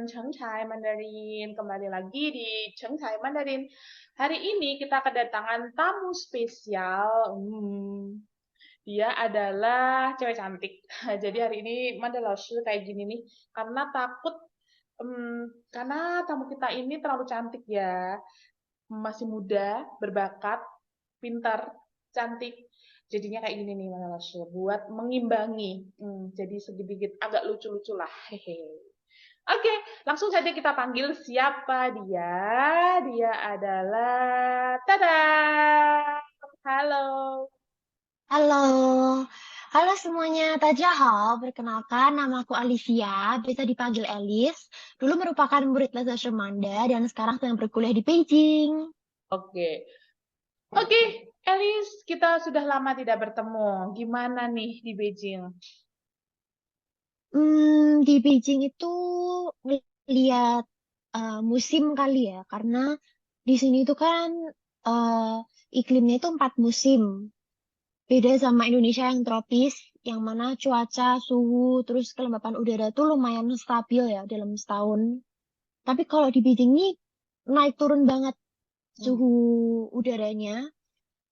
Chengchai Mandarin. Kembali lagi di Chengchai Mandarin. Hari ini kita kedatangan tamu spesial. Dia adalah cewek cantik. Jadi hari ini Mandala Laoshi kayak gini nih, karena takut, karena tamu kita ini terlalu cantik ya. Masih muda, berbakat, pintar, cantik. Jadinya kayak gini nih Mandala Laoshi, buat mengimbangi. Jadi sedikit agak lucu-lucu lah. Hehe. Oke, langsung saja kita panggil siapa dia. Dia adalah Tada. Halo. Halo, halo semuanya. Tajahal, perkenalkan nama aku Alicia, bisa dipanggil Elis. Dulu merupakan murid Les Manda dan sekarang sedang berkuliah di Beijing. Oke. Oke, Elis, kita sudah lama tidak bertemu. Gimana nih di Beijing? Di Beijing itu lihat musim kali ya, karena di sini itu kan eh, iklimnya itu 4 musim. Beda sama Indonesia yang tropis, yang mana cuaca, suhu, terus kelembapan udara tuh lumayan stabil ya dalam setahun. Tapi kalau di Beijing ini naik turun banget Hmm. suhu udaranya.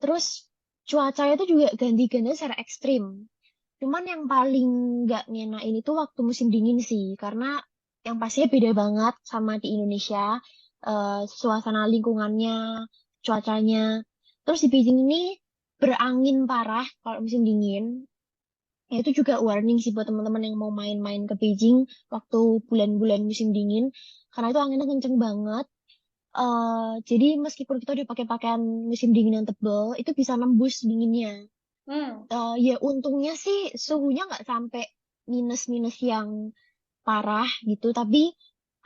Terus cuacanya itu juga ganti-ganti secara ekstrim. Cuman yang paling nggak ngenain itu waktu musim dingin sih, karena yang pastinya beda banget sama di Indonesia, suasana lingkungannya, cuacanya. Terus di Beijing ini berangin parah kalau musim dingin. Ya, itu juga warning sih buat teman-teman yang mau main-main ke Beijing waktu bulan-bulan musim dingin, karena itu anginnya kenceng banget. Jadi meskipun kita udah pakai pakaian musim dingin yang tebel, itu bisa nembus dinginnya. Hmm. Ya untungnya sih suhunya nggak sampai minus-minus yang parah gitu, tapi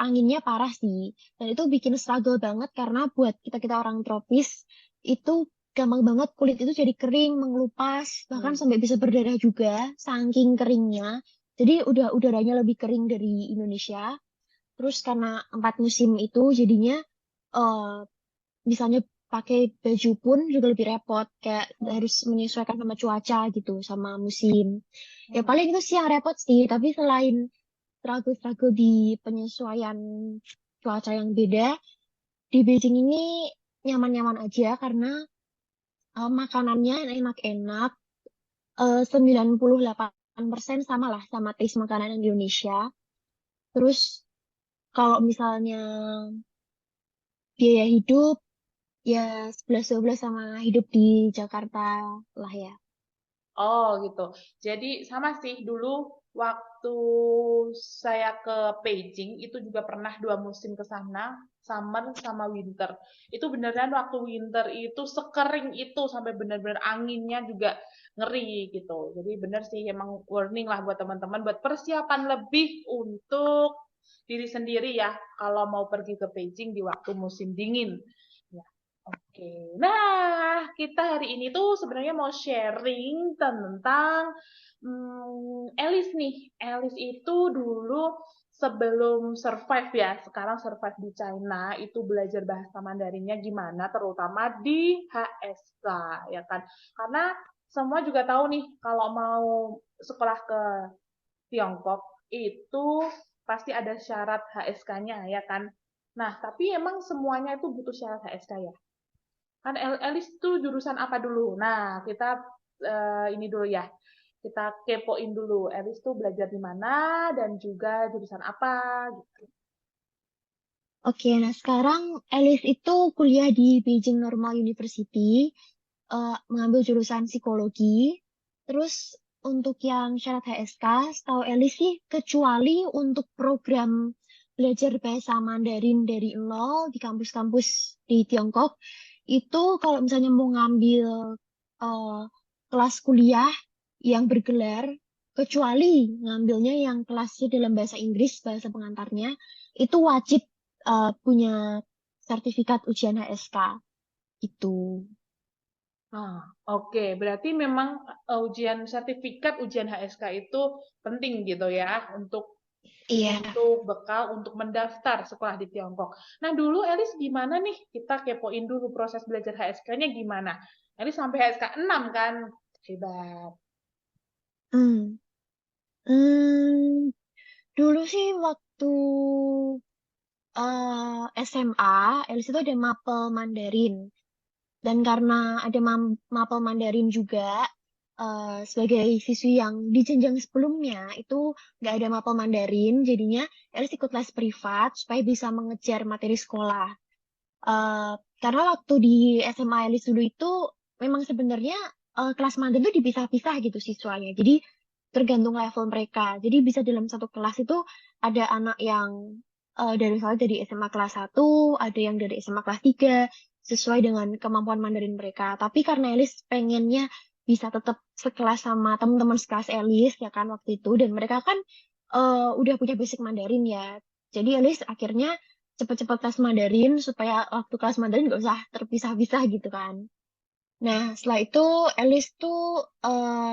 anginnya parah sih. Dan itu bikin struggle banget karena buat kita-kita orang tropis itu gampang banget kulit itu jadi kering, mengelupas, bahkan Hmm. sampai bisa berdarah juga, saking keringnya. Jadi udah udaranya lebih kering dari Indonesia. Terus karena 4 musim itu jadinya eh, misalnya pakai baju pun juga lebih repot, kayak Hmm. harus menyesuaikan sama cuaca gitu, sama musim. Ya Hmm. paling itu sih yang repot sih, tapi selain struggle-struggle di penyesuaian cuaca yang beda, di Beijing ini nyaman-nyaman aja karena makanannya enak-enak, 98% sama lah sama taste makanan yang di Indonesia. Terus kalau misalnya biaya hidup, ya 11-12 sama hidup di Jakarta lah ya. Oh gitu. Jadi sama sih dulu waktu saya ke Beijing itu juga pernah 2 musim ke sana, summer sama winter. Itu beneran waktu winter itu sekering itu sampai bener-bener anginnya juga ngeri gitu. Jadi bener sih emang warning lah buat teman-teman buat persiapan lebih untuk diri sendiri ya kalau mau pergi ke Beijing di waktu musim dingin. Ya. Oke, nah kita hari ini tuh sebenarnya mau sharing tentang Elis nih. Elis itu dulu sebelum survive ya, sekarang survive di China itu belajar bahasa Mandarinnya gimana, terutama di HSK ya kan. Karena semua juga tahu nih kalau mau sekolah ke Tiongkok itu pasti ada syarat HSK-nya ya kan. Nah, tapi emang semuanya itu butuh syarat HSK ya. Kan Elis tuh jurusan apa dulu? Nah, kita ini dulu ya. Kita kepoin dulu. Elis tuh belajar di mana dan juga jurusan apa gitu. Oke, nah sekarang Elis itu kuliah di Beijing Normal University, mengambil jurusan psikologi. Terus untuk yang syarat HSK, setahu Elis sih kecuali untuk program belajar bahasa Mandarin dari nol di kampus-kampus di Tiongkok, itu kalau misalnya mau ngambil eh, kelas kuliah yang bergelar, kecuali ngambilnya yang kelasnya dalam bahasa Inggris, bahasa pengantarnya, itu wajib punya sertifikat ujian HSK itu. Ah, oke. Berarti memang ujian sertifikat ujian HSK itu penting gitu ya Iya. untuk bekal untuk mendaftar sekolah di Tiongkok. Nah, dulu Elis gimana nih? Kita kepoin dulu proses belajar HSK-nya gimana. Elis sampai HSK 6 kan? Hebat. Hmm. Hmm. Dulu sih waktu SMA, Elis itu ada mapel Mandarin. Dan karena ada mapel Mandarin juga, sebagai siswi yang di jenjang sebelumnya itu nggak ada mapel Mandarin, jadinya Elis ikut les privat supaya bisa mengejar materi sekolah. Eh, karena waktu di SMA Elis dulu itu memang sebenarnya kelas Mandarin itu dipisah-pisah gitu siswanya. Jadi tergantung level mereka. Jadi bisa dalam satu kelas itu ada anak yang dari misalnya dari SMA kelas 1, ada yang dari SMA kelas 3 sesuai dengan kemampuan Mandarin mereka. Tapi karena Elis pengennya bisa tetap sekelas sama teman-teman sekelas Elis ya kan waktu itu, dan mereka kan udah punya basic Mandarin ya. Jadi Elis akhirnya cepet-cepet kelas Mandarin supaya waktu kelas Mandarin nggak usah terpisah-pisah gitu kan. Nah, setelah itu Elis tuh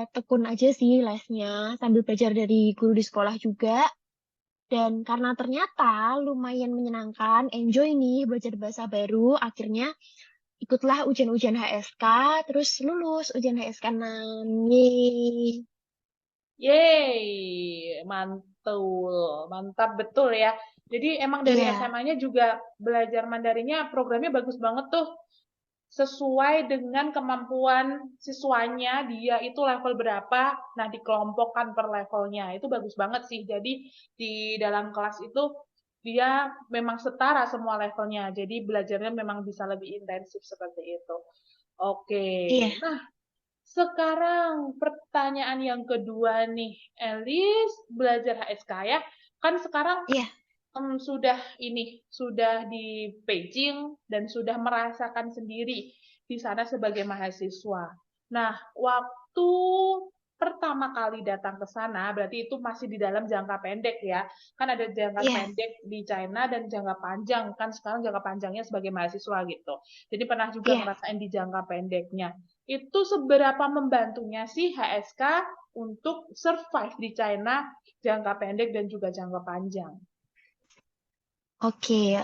tekun aja sih lesnya sambil belajar dari guru di sekolah juga. Dan karena ternyata lumayan menyenangkan, enjoy nih belajar bahasa baru, akhirnya ikutlah ujian-ujian HSK, terus lulus ujian HSK 6. Yeay. Yeay, mantul, mantap betul ya. Jadi emang dari Iya, SMA-nya juga belajar Mandarinnya programnya bagus banget tuh. Sesuai dengan kemampuan siswanya, dia itu level berapa, nah dikelompokkan per levelnya. Itu bagus banget sih. Jadi di dalam kelas itu dia memang setara semua levelnya. Jadi belajarnya memang bisa lebih intensif seperti itu. Oke. iya, Nah, sekarang pertanyaan yang kedua nih, Elis belajar HSK ya. Kan sekarang iya. sudah sudah di Beijing dan sudah merasakan sendiri di sana sebagai mahasiswa. Nah, waktu pertama kali datang ke sana, berarti itu masih di dalam jangka pendek ya. Kan ada jangka Iya. pendek di China dan jangka panjang. Kan sekarang jangka panjangnya sebagai mahasiswa gitu. Jadi pernah juga Iya. ngerasain di jangka pendeknya. Itu seberapa membantunya sih HSK untuk survive di China jangka pendek dan juga jangka panjang? Oke,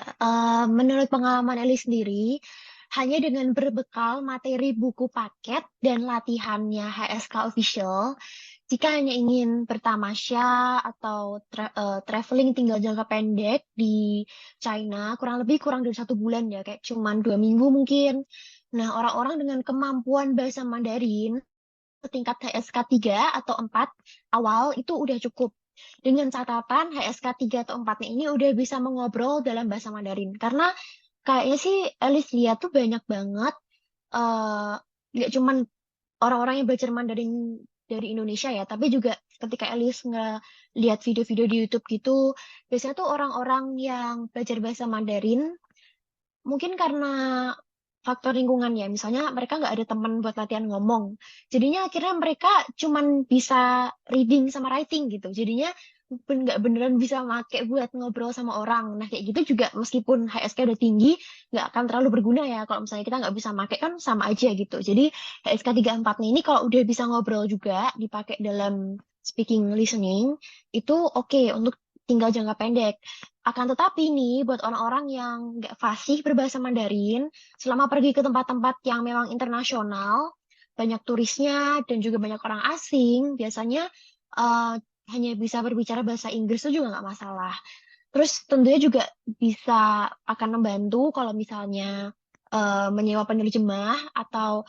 menurut pengalaman Eli sendiri, hanya dengan berbekal materi buku paket dan latihannya HSK Official, jika hanya ingin bertamasya atau traveling tinggal jangka pendek di China, kurang dari 1 bulan ya, kayak cuman 2 minggu mungkin. Nah, orang-orang dengan kemampuan bahasa Mandarin tingkat HSK 3 atau 4 awal itu udah cukup. Dengan catatan HSK 3 atau 4-nya ini udah bisa mengobrol dalam bahasa Mandarin. Karena kayaknya sih Elis lihat tuh banyak banget eh nggak cuman orang-orang yang belajar Mandarin dari Indonesia ya, tapi juga ketika Elis ngeliat video-video di YouTube gitu, biasanya tuh orang-orang yang belajar bahasa Mandarin mungkin karena faktor lingkungan ya, misalnya mereka nggak ada teman buat latihan ngomong. Jadinya akhirnya mereka cuman bisa reading sama writing gitu. Jadinya nggak beneran bisa make buat ngobrol sama orang. Nah kayak gitu juga meskipun HSK udah tinggi, nggak akan terlalu berguna ya. Kalau misalnya kita nggak bisa make kan sama aja gitu. Jadi HSK 3 4 nya ini kalau udah bisa ngobrol juga, dipakai dalam speaking listening, itu oke untuk tinggal jangka pendek. Akan tetapi nih, buat orang-orang yang nggak fasih berbahasa Mandarin, selama pergi ke tempat-tempat yang memang internasional, banyak turisnya dan juga banyak orang asing, biasanya eh, hanya bisa berbicara bahasa Inggris itu juga nggak masalah. Terus tentunya juga bisa akan membantu kalau misalnya menyewa penerjemah atau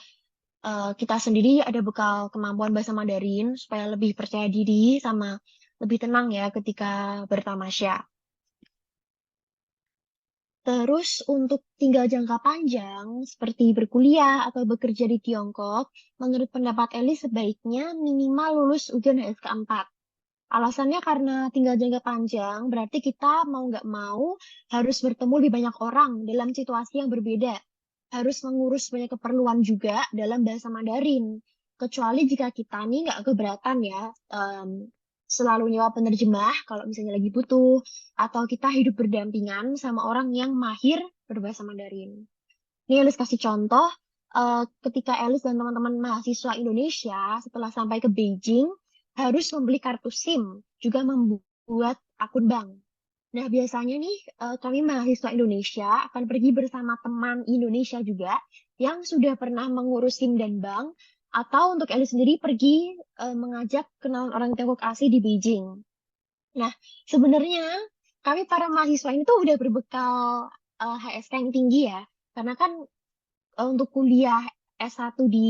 kita sendiri ada bekal kemampuan bahasa Mandarin supaya lebih percaya diri sama lebih tenang ya ketika bertamasya. Terus untuk tinggal jangka panjang, seperti berkuliah atau bekerja di Tiongkok, menurut pendapat Eli sebaiknya minimal lulus ujian HSK 4. Alasannya karena tinggal jangka panjang, berarti kita mau nggak mau harus bertemu lebih banyak orang dalam situasi yang berbeda. Harus mengurus banyak keperluan juga dalam bahasa Mandarin. Kecuali jika kita nih nggak keberatan ya, selalu nyewa penerjemah kalau misalnya lagi butuh, atau kita hidup berdampingan sama orang yang mahir berbahasa Mandarin. Ini Elis kasih contoh, ketika Elis dan teman-teman mahasiswa Indonesia setelah sampai ke Beijing harus membeli kartu SIM, juga membuat akun bank. Nah, biasanya nih kami mahasiswa Indonesia akan pergi bersama teman Indonesia juga yang sudah pernah mengurus SIM dan bank, atau untuk Elis sendiri pergi mengajak kenalan orang Tiongkok asli di Beijing. Nah, sebenarnya kami para mahasiswa ini tuh udah berbekal HSK yang tinggi ya. Karena kan untuk kuliah S1 di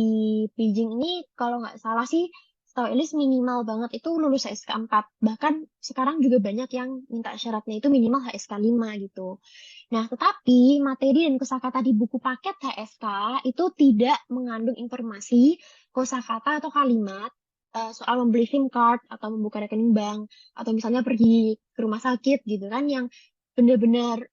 Beijing ini kalau nggak salah sih setahu Elis minimal banget itu lulus HSK 4. Bahkan sekarang juga banyak yang minta syaratnya itu minimal HSK 5 gitu. Nah, tetapi materi dan kosakata di buku paket HSK itu tidak mengandung informasi kosakata atau kalimat soal membeli SIM card atau membuka rekening bank atau misalnya pergi ke rumah sakit gitu kan yang benar-benar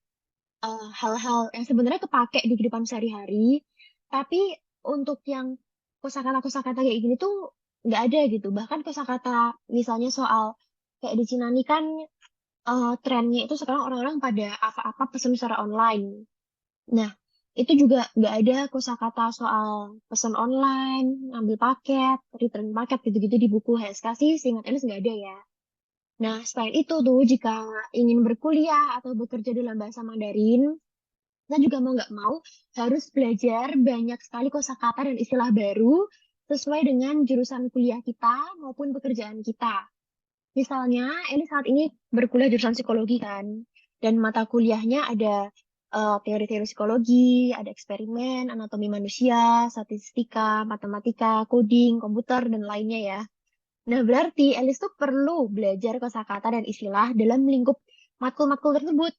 hal-hal yang sebenarnya kepake di kehidupan sehari-hari, tapi untuk yang kosakata-kosakata kayak gini tuh nggak ada gitu. Bahkan kosakata misalnya soal kayak di Cina nih kan trennya itu sekarang orang-orang pada apa-apa pesan secara online. Nah, itu juga nggak ada kosakata soal pesan online, ngambil paket, return paket gitu-gitu di buku HSK sih, seingat Elis nggak ada ya. Nah, selain itu tuh, jika ingin berkuliah atau bekerja dalam bahasa Mandarin, kita juga mau nggak mau harus belajar banyak sekali kosakata dan istilah baru sesuai dengan jurusan kuliah kita maupun pekerjaan kita. Misalnya, ini saat ini berkuliah jurusan psikologi kan, dan mata kuliahnya ada teori-teori psikologi, ada eksperimen, anatomi manusia, statistika, matematika, coding, komputer, dan lainnya ya. Nah, berarti Elis tuh perlu belajar kosakata dan istilah dalam lingkup matkul-matkul tersebut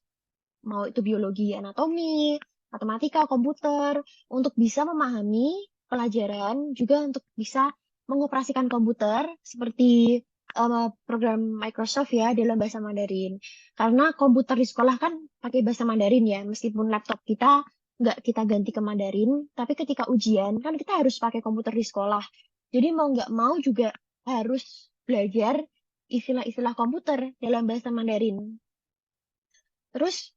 mau itu biologi, anatomi, matematika, komputer, untuk bisa memahami pelajaran, juga untuk bisa mengoperasikan komputer seperti program Microsoft ya dalam bahasa Mandarin. Karena komputer di sekolah kan pakai bahasa Mandarin ya, meskipun laptop kita nggak kita ganti ke Mandarin, tapi ketika ujian kan kita harus pakai komputer di sekolah. Jadi mau nggak mau juga harus belajar istilah-istilah komputer dalam bahasa Mandarin. Terus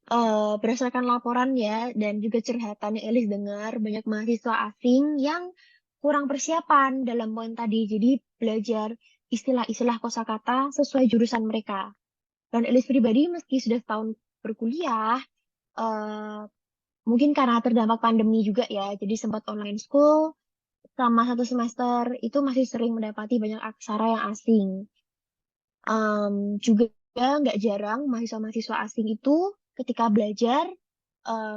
berdasarkan laporan ya dan juga curhatan yang Elis dengar, banyak mahasiswa asing yang kurang persiapan dalam poin tadi. Jadi belajar istilah-istilah kosakata sesuai jurusan mereka. Dan Elis pribadi meski sudah setahun berkuliah, eh, mungkin karena terdampak pandemi juga ya, jadi sempat online school selama 1 semester itu masih sering mendapati banyak aksara yang asing. Juga nggak jarang mahasiswa-mahasiswa asing itu ketika belajar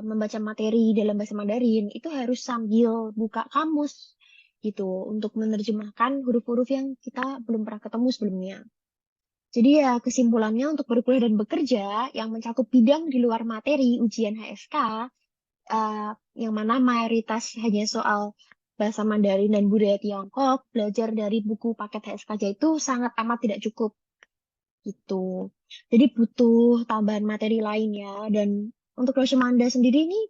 membaca materi dalam bahasa Mandarin itu harus sambil buka kamus gitu untuk menerjemahkan huruf-huruf yang kita belum pernah ketemu sebelumnya. Jadi ya kesimpulannya untuk berkuliah dan bekerja yang mencakup bidang di luar materi ujian HSK eh, yang mana mayoritas hanya soal bahasa Mandarin dan budaya Tiongkok, belajar dari buku paket HSK aja itu sangat amat tidak cukup gitu. Jadi butuh tambahan materi lainnya. Dan untuk Roshimanda sendiri ini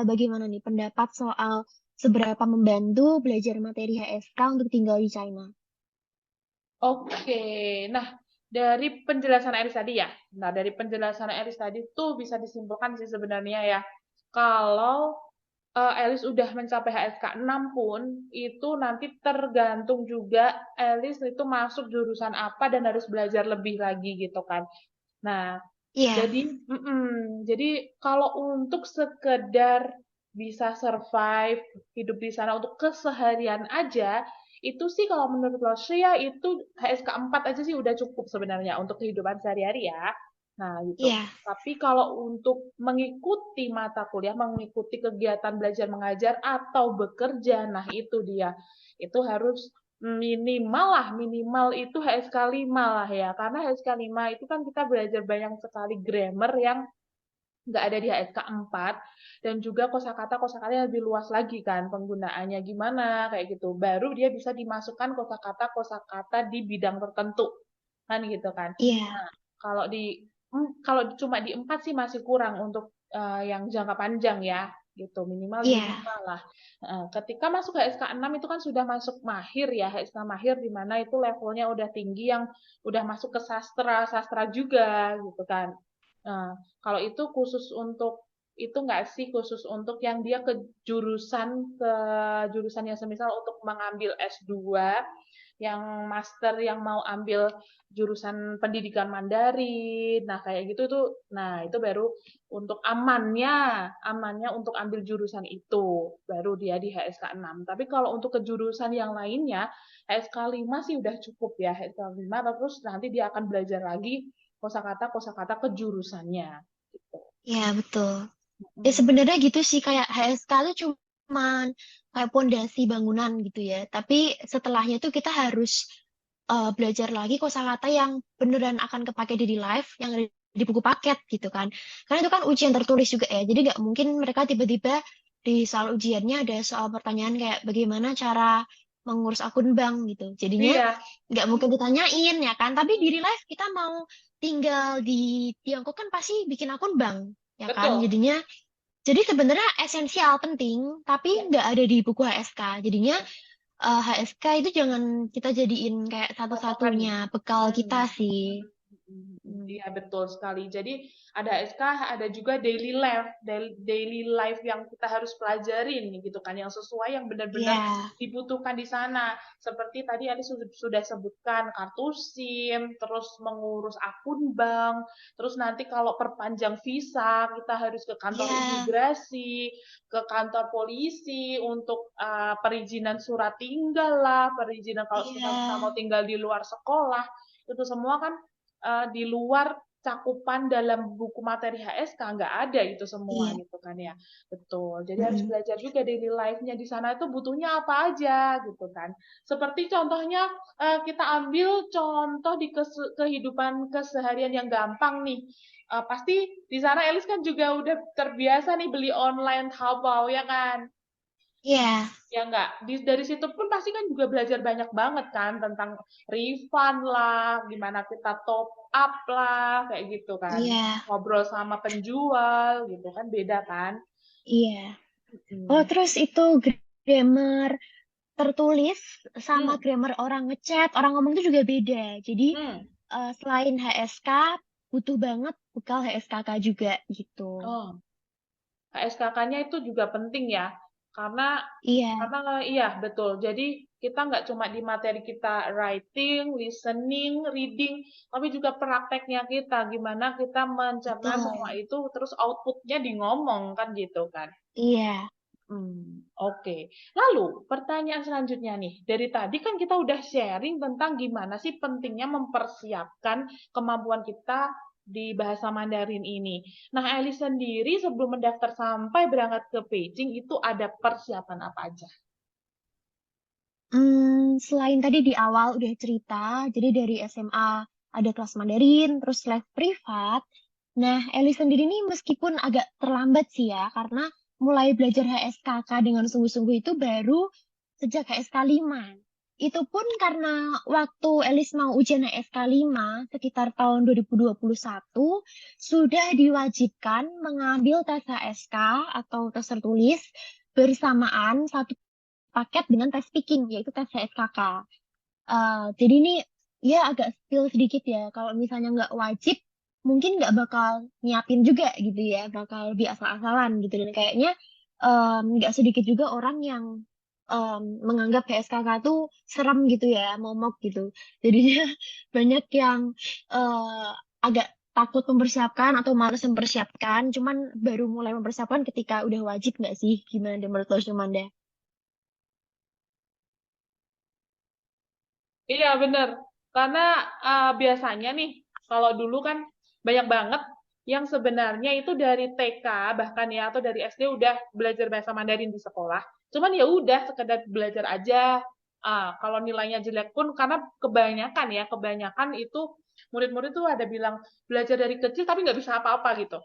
bagaimana nih pendapat soal seberapa membantu belajar materi HSK untuk tinggal di China? Oke, nah dari penjelasan Eris tadi ya, nah dari penjelasan Eris tadi tuh bisa disimpulkan sih sebenarnya ya, kalau Elis udah mencapai HSK 6 pun, itu nanti tergantung juga Elis itu masuk jurusan apa dan harus belajar lebih lagi gitu kan. Nah, Iya, jadi kalau untuk sekedar bisa survive hidup di sana untuk keseharian aja, itu sih kalau menurut Loshia itu HSK 4 aja sih udah cukup sebenarnya untuk kehidupan sehari-hari ya. Nah, gitu. iya, Tapi kalau untuk mengikuti mata kuliah, mengikuti kegiatan belajar mengajar atau bekerja, nah itu dia. Itu harus minimal itu HSK 5 lah ya. Karena HSK 5 itu kan kita belajar banyak sekali grammar yang nggak ada di HSK 4 dan juga kosakata-kosakata yang lebih luas lagi kan penggunaannya gimana kayak gitu. Baru dia bisa dimasukkan kosakata-kosakata di bidang tertentu kan gitu kan. iya, Nah, kalau cuma di 4 sih masih kurang untuk yang jangka panjang ya gitu minimal di iya, 5 lah. Ketika masuk HSK 6 itu kan sudah masuk mahir ya HSK mahir di mana itu levelnya udah tinggi yang udah masuk ke sastra sastra juga gitu kan. Nah, kalau itu khusus untuk itu nggak sih khusus untuk yang dia ke jurusan yang semisal untuk mengambil S2 yang master yang mau ambil jurusan pendidikan Mandarin. Nah, kayak gitu tuh. Nah, itu baru untuk amannya untuk ambil jurusan itu. Baru dia di HSK 6. Tapi kalau untuk ke jurusan yang lainnya, HSK 5 sih udah cukup ya. HSK 5 terus nanti dia akan belajar lagi kosakata kejurusannya gitu. Ya, betul. Ya Mm. sebenarnya gitu sih, kayak HSK itu cuman kayak pondasi bangunan gitu ya. Tapi setelahnya tuh kita harus belajar lagi kosakata yang beneran akan kepake di live, yang ada di buku paket gitu kan. Karena itu kan ujian tertulis juga ya. Jadi nggak mungkin mereka tiba-tiba di soal ujiannya ada soal pertanyaan kayak bagaimana cara mengurus akun bank gitu. Jadinya Iya, nggak mungkin ditanyain ya kan. Tapi di real life kita mau tinggal di Tiongkok kan pasti bikin akun bank ya kan. betul. Jadi sebenarnya esensial penting, Ya, tapi nggak ada di buku HSK. Jadinya HSK itu jangan kita jadiin kayak patokan. satu-satunya bekal kita Hmm. sih. Iya, Hmm. betul sekali. Jadi ada SK, ada juga daily life yang kita harus pelajarin gitu kan, yang sesuai yang benar-benar Iya, dibutuhkan di sana. Seperti tadi Ali sudah sebutkan kartu SIM, terus mengurus akun bank, terus nanti kalau perpanjang visa kita harus ke kantor iya, imigrasi, ke kantor polisi untuk perizinan surat tinggal lah, perizinan kalau iya, kita mau tinggal di luar sekolah, itu semua kan di luar cakupan dalam buku materi HSK nggak ada itu semua iya. gitu kan ya. Betul. Jadi harus Mm-mm. belajar juga daily life-nya di sana itu butuhnya apa aja gitu kan. Seperti contohnya kita ambil contoh di kehidupan keseharian yang gampang nih. Pasti di sana Elis kan juga udah terbiasa nih beli online Taobao ya kan. Iya, Ya enggak, dari situ pun pasti kan juga belajar banyak banget kan tentang refund lah, gimana kita top up lah, kayak gitu kan. iya, Ngobrol sama penjual gitu kan, beda kan. iya. Oh, Hmm. terus itu grammar tertulis sama Hmm. grammar orang ngechat, orang ngomong itu juga beda. Jadi Hmm. selain HSK, butuh banget bekal HSKK juga gitu. Oh, KSKK-nya itu juga penting ya, karena Iya, iya betul. Jadi kita nggak cuma di materi kita writing, listening, reading, tapi juga prakteknya kita, gimana kita mencerna semua betul. itu, terus outputnya di ngomong kan gitu kan. Iya. Oke. Lalu pertanyaan selanjutnya nih, dari tadi kan kita udah sharing tentang gimana sih pentingnya mempersiapkan kemampuan kita di bahasa Mandarin ini. Nah, Eli sendiri sebelum mendaftar sampai berangkat ke Beijing itu ada persiapan apa aja? Selain tadi di awal udah cerita, jadi dari SMA ada kelas Mandarin, terus les privat. Nah, Eli sendiri nih meskipun agak terlambat sih ya, karena mulai belajar HSKK dengan sungguh-sungguh itu baru sejak HSK 5. Itu pun karena waktu Elis mau ujian HSK 5 sekitar tahun 2021 sudah diwajibkan mengambil tes HSK atau tes tertulis bersamaan satu paket dengan tes speaking, yaitu tes HSKK. Jadi ini ya agak spill sedikit ya. Kalau misalnya nggak wajib, mungkin nggak bakal nyiapin juga gitu ya. Bakal lebih asal-asalan gitu. Dan kayaknya nggak sedikit juga orang yang menganggap HSKK tuh serem gitu ya, momok gitu. Jadinya banyak yang eh, agak takut mempersiapkan atau malas mempersiapkan. Cuman baru mulai mempersiapkan ketika udah wajib nggak sih? Gimana deh menurut lo, Sumanda? Iya, bener. Karena biasanya nih, kalau dulu kan banyak banget yang sebenarnya itu dari TK bahkan ya atau dari SD udah belajar bahasa Mandarin di sekolah. Cuman ya udah sekedar belajar aja. Kalau nilainya jelek pun karena kebanyakan ya, kebanyakan itu murid-murid tuh ada bilang belajar dari kecil tapi nggak bisa apa-apa gitu.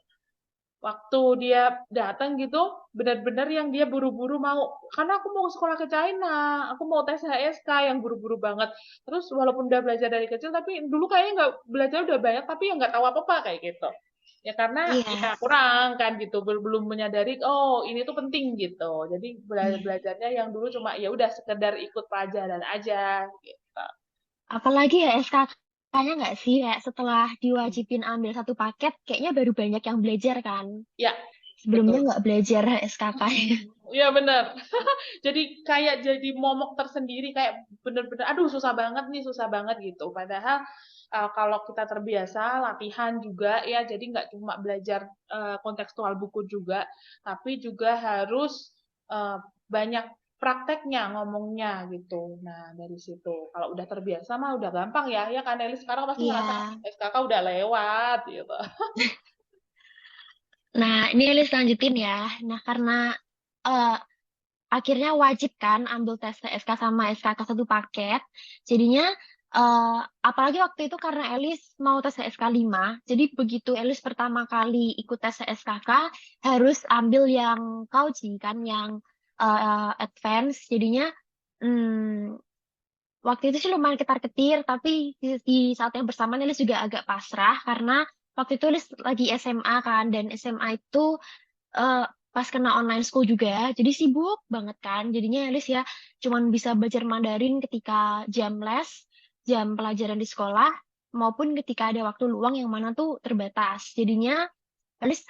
Waktu dia datang gitu, benar-benar yang dia buru-buru mau, karena aku mau sekolah ke China, aku mau tes HSK yang buru-buru banget. Terus walaupun udah belajar dari kecil, tapi dulu kayaknya nggak belajar udah banyak, tapi ya nggak tahu apa-apa kayak gitu. Ya karena ya Iya. kurang kan gitu, belum menyadari, oh ini tuh penting gitu. Jadi Iya. belajarnya yang dulu cuma ya udah sekedar ikut pelajaran aja gitu. Apalagi ya SKK-nya nggak sih, kayak setelah diwajibin ambil satu paket, kayaknya baru banyak yang belajar kan. Ya, Sebelumnya betul. nggak belajar SKK-nya. Iya benar. Jadi kayak jadi momok tersendiri kayak bener-bener aduh susah banget nih susah banget gitu padahal kalau kita terbiasa latihan juga ya jadi nggak cuma belajar kontekstual buku juga tapi juga harus banyak prakteknya ngomongnya gitu. Nah, dari situ. Kalau udah terbiasa mah udah gampang ya. Ya kan Eli sekarang pasti Iya. ngerasa SKK udah lewat gitu. Nah, ini Elis lanjutin ya. Nah, karena eh, akhirnya wajib kan ambil tes TSK sama SKK satu paket. Jadinya eh, apalagi waktu itu karena Elis mau tes SK 5, jadi begitu Elis pertama kali ikut tes SKK harus ambil yang Kauji kan yang advance. Jadinya hmm, waktu itu sih lumayan ketar-ketir, tapi di saat yang bersamaan Elis juga agak pasrah karena waktu itu Elis lagi SMA kan, dan SMA itu eh, pas kena online school juga, jadi sibuk banget kan. Jadinya Elis ya cuman bisa belajar Mandarin ketika jam les, jam pelajaran di sekolah, maupun ketika ada waktu luang yang mana tuh terbatas. Jadinya Elis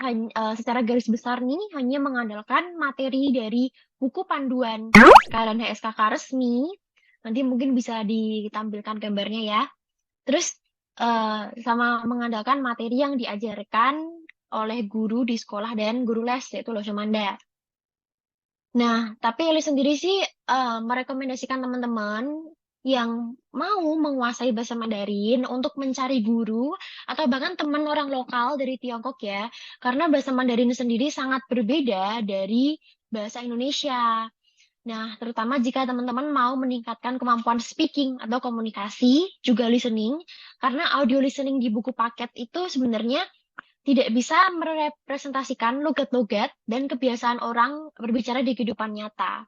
secara garis besar nih hanya mengandalkan materi dari buku panduan HSK dan HSKK resmi. Nanti mungkin bisa ditampilkan gambarnya ya. Terus sama mengandalkan materi yang diajarkan oleh guru di sekolah dan guru les yaitu Lo Manda. Nah, tapi Eli sendiri sih merekomendasikan teman-teman yang mau menguasai bahasa Mandarin untuk mencari guru atau bahkan teman orang lokal dari Tiongkok ya, karena bahasa Mandarin sendiri sangat berbeda dari bahasa Indonesia. Nah, terutama jika teman-teman mau meningkatkan kemampuan speaking atau komunikasi, juga listening, karena audio listening di buku paket itu sebenarnya tidak bisa merepresentasikan logat-logat dan kebiasaan orang berbicara di kehidupan nyata.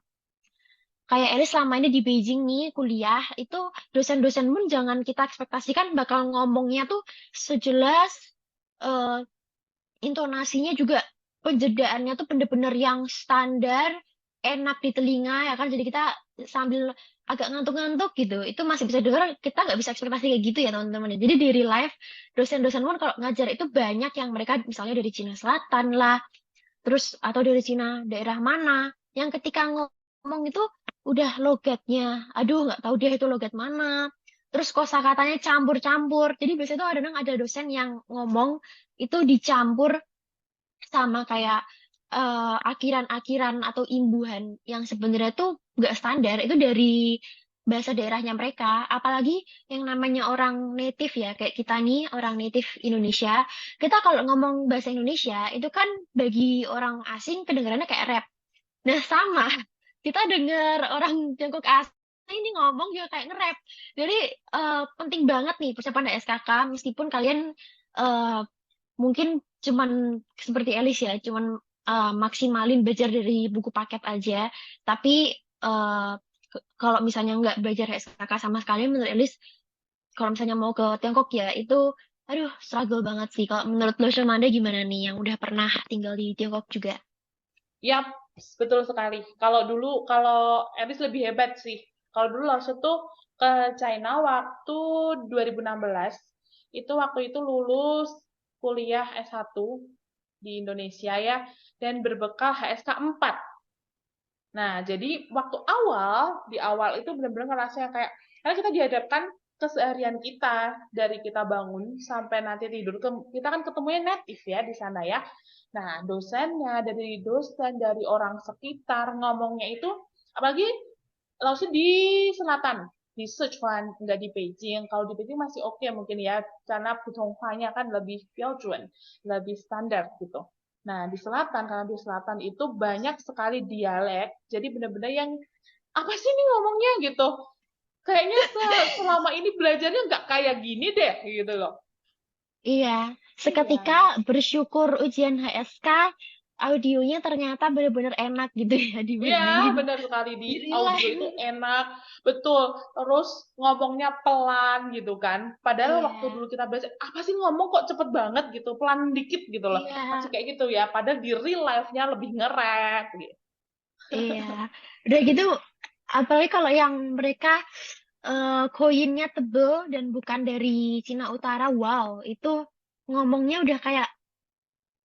Kayak Elis selama ini di Beijing nih kuliah, itu dosen-dosen pun jangan kita ekspektasikan bakal ngomongnya tuh sejelas, eh, intonasinya juga penjedaannya tuh bener-bener yang standar, enak di telinga ya kan. Jadi kita sambil agak ngantuk-ngantuk gitu, itu masih bisa dengar. Kita nggak bisa ekspektasi kayak gitu ya teman-teman. Jadi di real life dosen-dosen pun kalau ngajar itu banyak yang mereka misalnya dari Cina Selatan lah, terus atau dari Cina daerah mana, yang ketika ngomong itu udah logatnya, aduh nggak tahu dia itu logat mana. Terus kosakatanya campur-campur. Jadi biasanya tuh ada dosen yang ngomong itu dicampur sama kayak akiran-akiran atau imbuhan yang sebenarnya tuh nggak standar itu dari bahasa daerahnya mereka. Apalagi yang namanya orang native ya, kayak kita nih orang native Indonesia, kita kalau ngomong bahasa Indonesia itu kan bagi orang asing kedengarannya kayak rap. Nah sama, kita dengar orang Tiongkok asing ini ngomong juga kayak nge-rap. Jadi penting banget nih persiapan SKK meskipun kalian eh, mungkin cuman seperti Elis ya, cuman maksimalin belajar dari buku paket aja. Tapi eh, kalau misalnya nggak belajar SKK sama sekali, menurut Elis, kalau misalnya mau ke Tiongkok ya itu, aduh, struggle banget sih. Kalau menurut lo Manda gimana nih, yang udah pernah tinggal di Tiongkok juga? Yap, betul sekali. Kalau Elis lebih hebat sih. Kalau dulu langsung tuh ke China waktu 2016. Itu waktu itu lulus kuliah S1 di Indonesia ya, dan berbekal HSK 4. Nah, jadi waktu di awal itu benar-benar ngerasa kayak, karena kita dihadapkan keseharian kita, dari kita bangun sampai nanti tidur, kita kan ketemunya native ya di sana ya. Nah, dosennya, dari dosen, dari orang sekitar, ngomongnya itu, apalagi langsung di selatan, di Sichuan, nggak di Beijing. Kalau di Beijing masih oke mungkin ya, karena Putonghua-nya kan lebih標准, lebih standar gitu. Nah, di selatan, karena di selatan itu banyak sekali dialek, jadi benar-benar yang, apa sih ini ngomongnya gitu. Kayaknya selama ini belajarnya nggak kayak gini deh, gitu loh. Iya, seketika Iya. bersyukur ujian HSK, audionya ternyata benar-benar enak gitu ya Iya, dibandingin benar sekali di di real audio life. itu enak, betul. Terus ngomongnya pelan gitu kan. Padahal waktu Iya, dulu kita belajar, apa sih ngomong kok cepet banget gitu, pelan dikit gitu loh. Masih iya, kayak gitu ya. Padahal di real life-nya lebih ngerap gitu. iya. Udah gitu, apalagi kalau yang mereka koinnya tebel dan bukan dari Cina Utara, wow, itu ngomongnya udah kayak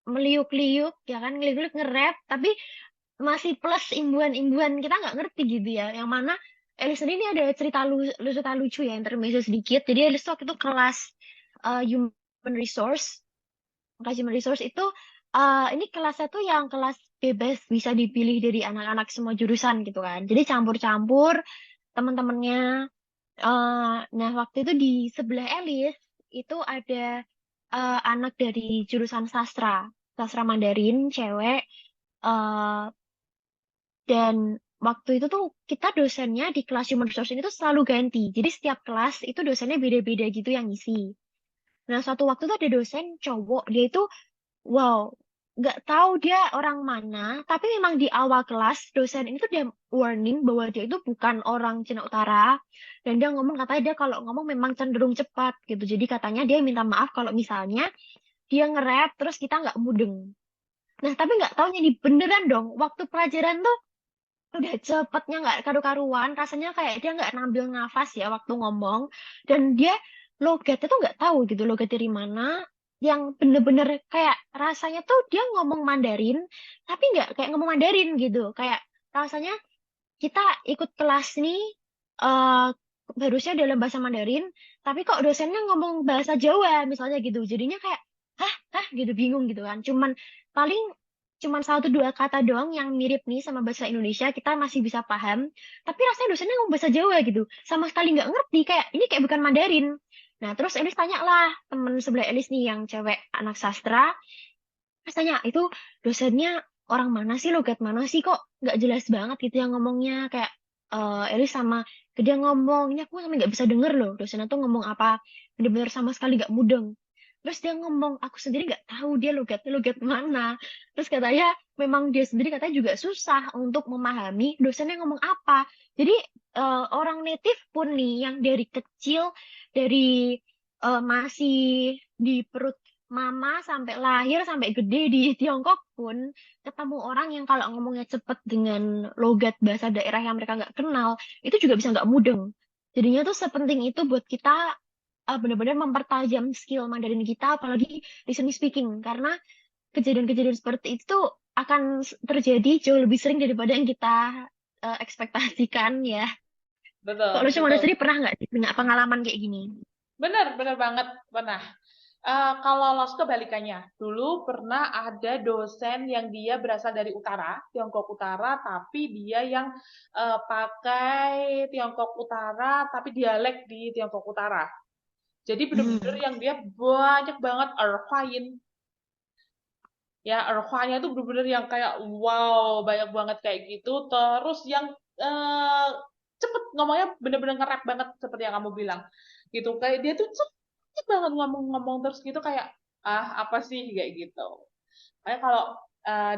meliuk-liuk, ya kan, ngeliuk-liuk nge-rap, tapi masih plus imbuhan-imbuhan kita nggak ngerti gitu ya. Yang mana Elis sendiri ini ada cerita lucu ya, intermezzo sedikit. Jadi Elis waktu itu kelas human resource. Kelas human resource itu ini kelasnya tuh yang kelas bebas bisa dipilih dari anak-anak semua jurusan gitu kan. Jadi campur-campur teman-temannya. Nah, waktu itu di sebelah Elis itu ada anak dari jurusan sastra, sastra Mandarin, cewek. eh, dan waktu itu tuh kita dosennya di kelas human resource itu selalu ganti. Jadi setiap kelas itu dosennya beda-beda gitu yang ngisi. Nah, suatu waktu tuh ada dosen cowok, dia itu wow, nggak tahu dia orang mana, tapi memang di awal kelas dosen ini tuh dia warning bahwa dia itu bukan orang Cina Utara, dan dia ngomong katanya dia kalau ngomong memang cenderung cepat gitu. Jadi katanya dia minta maaf kalau misalnya dia nge-rap terus kita nggak mudeng. Nah, tapi nggak taunya nih beneran dong, waktu pelajaran tuh udah cepetnya nggak karu-karuan, rasanya kayak dia nggak nambil nafas ya waktu ngomong, dan dia logatnya tuh nggak tahu gitu logat dari mana, yang bener-bener kayak rasanya tuh dia ngomong Mandarin tapi nggak kayak ngomong Mandarin gitu, kayak rasanya kita ikut kelas nih eh harusnya dalam bahasa Mandarin tapi kok dosennya ngomong bahasa Jawa misalnya gitu, jadinya kayak hah gitu bingung gitu kan, paling cuman satu dua kata doang yang mirip nih sama bahasa Indonesia kita masih bisa paham, tapi rasanya dosennya ngomong bahasa Jawa gitu sama sekali nggak ngerti, kayak ini kayak bukan Mandarin. Nah terus Elis tanya lah temen sebelah Elis nih yang cewek anak sastra. Terus tanya, itu dosennya orang mana sih, logat mana sih, kok nggak jelas banget gitu yang ngomongnya. Kayak Elis sama ke dia ngomong, ini aku sampai nggak bisa denger loh, dosennya tuh ngomong apa, bener-bener sama sekali nggak mudeng. Terus dia ngomong, aku sendiri nggak tahu dia logatnya logat mana. Terus katanya, memang dia sendiri katanya juga susah untuk memahami dosennya ngomong apa. Jadi orang native pun nih, yang dari kecil, dari masih di perut mama sampai lahir sampai gede di Tiongkok pun ketemu orang yang kalau ngomongnya cepet dengan logat bahasa daerah yang mereka nggak kenal itu juga bisa nggak mudeng. Jadinya tuh sepenting itu buat kita benar-benar mempertajam skill Mandarin kita apalagi listening speaking, karena kejadian-kejadian seperti itu tuh akan terjadi jauh lebih sering daripada yang kita ekspektasikan ya. Betul, Kalau cuma betul. sendiri pernah nggak sih punya pengalaman kayak gini? Bener, bener banget pernah. Kalau los kebalikannya, dulu pernah ada dosen yang dia berasal dari utara, Tiongkok Utara, tapi dia yang pakai Tiongkok Utara, tapi dialek di Tiongkok Utara. Jadi bener-bener Hmm. yang dia banyak banget erhwain. Ya, erhwanya itu bener-bener yang kayak wow, banyak banget kayak gitu. Terus yang eh, cepet ngomongnya bener-bener nge-rap banget seperti yang kamu bilang. Gitu. Kayak dia tuh cepet banget ngomong-ngomong terus gitu kayak apa sih kayak gitu. Makanya kalau